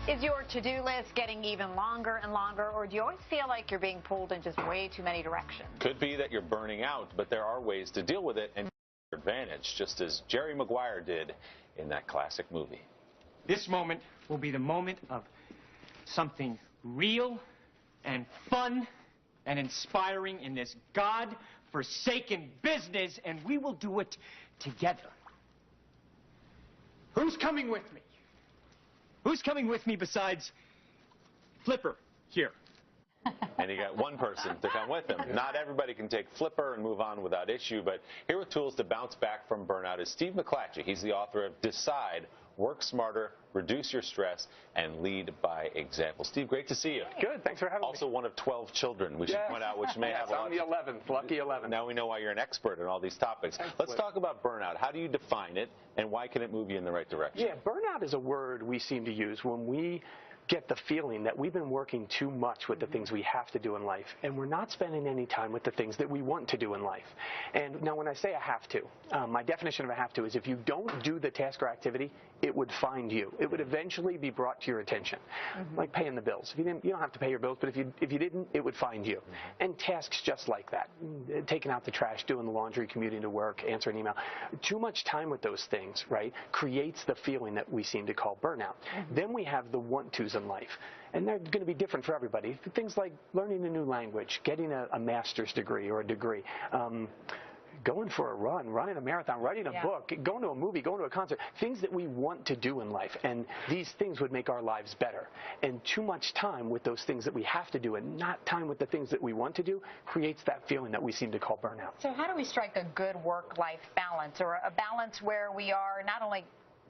Is your to-do list getting even longer and longer, or do you always feel like you're being pulled in just way too many directions? Could be that you're burning out, but there are ways to deal with it and your advantage, just as Jerry Maguire did in that classic movie. This moment will be the moment of something real and fun and inspiring in this God-forsaken business, and we will do it together. Who's coming with me? Who's coming with me besides Flipper here? And you got one person to come with him. Not everybody can take Flipper and move on without issue, but here with tools to bounce back from burnout is Steve McClatchy. He's the author of Decide, Work Smarter, Reduce Your Stress, and Lead by Example. Steve, great to see you. Good, thanks for having me. Also one of 12 children, we should point out, which may have a lot. I'm the 11th, lucky 11th. Now we know why you're an expert in all these topics. Let's talk about burnout. How do you define it, and why can it move you in the right direction? Yeah, burnout is a word we seem to use when we get the feeling that we've been working too much with the things we have to do in life, and we're not spending any time with the things that we want to do in life. And now when I say I have to, my definition of a have to is if you don't do the task or activity, it would find you. It would eventually be brought to your attention, like paying the bills. If you didn't, you don't have to pay your bills, but if you didn't, it would find you. And tasks just like that, taking out the trash, doing the laundry, commuting to work, answering an email. Too much time with those things, right, creates the feeling that we seem to call burnout. Then we have the want-tos in life. And they're going to be different for everybody. Things like learning a new language, getting a master's degree or a degree, going for a run, running a marathon, writing a book, going to a movie, going to a concert, things that we want to do in life. And these things would make our lives better. And too much time with those things that we have to do and not time with the things that we want to do creates that feeling that we seem to call burnout. So how do we strike a good work-life balance, or a balance where we are not only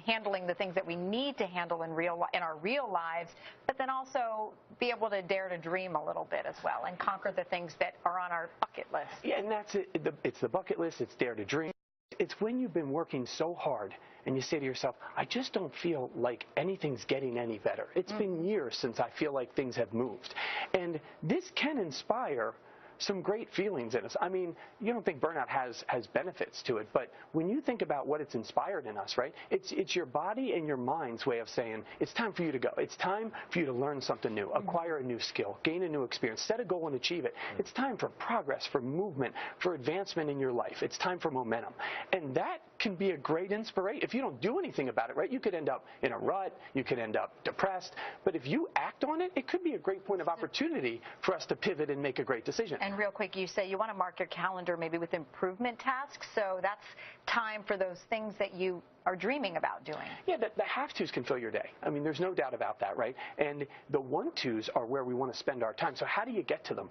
handling the things that we need to handle in our real lives, but then also be able to dare to dream a little bit as well and conquer the things that are on our bucket list? Yeah, and that's it. It's the bucket list. It's dare to dream. It's when you've been working so hard and you say to yourself, I just don't feel like anything's getting any better. It's been years since I feel like things have moved. And this can inspire some great feelings in us. I mean, you don't think burnout has benefits to it, but when you think about what it's inspired in us, right, it's your body and your mind's way of saying, it's time for you to go. It's time for you to learn something new, acquire a new skill, gain a new experience, set a goal and achieve it. It's time for progress, for movement, for advancement in your life. It's time for momentum. And that can be a great inspiration. If you don't do anything about it, right, you could end up in a rut, you could end up depressed, but if you act on it, it could be a great point of opportunity for us to pivot and make a great decision. And real quick, you say you want to mark your calendar maybe with improvement tasks, so that's time for those things that you are dreaming about doing. Yeah, the have-tos can fill your day. I mean, there's no doubt about that, right? And the want-tos are where we want to spend our time. So how do you get to them?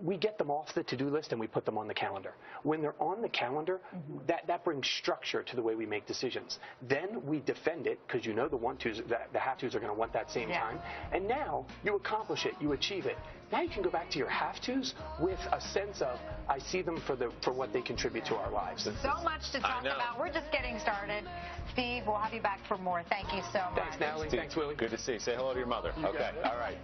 We get them off the to-do list and we put them on the calendar. When they're on the calendar, that brings structure to the way we make decisions. Then we defend it, because you know the want-tos, the have-tos are going to want that same time. And now you accomplish it, you achieve it. Now you can go back to your have-tos with a sense of, I see them for what they contribute to our lives. So much to talk about. We're just getting started. Steve, we'll have you back for more. Thank you so much. Thanks, Natalie. Steve, thanks, Willie. Good to see you. Say hello to your mother. Okay. All right.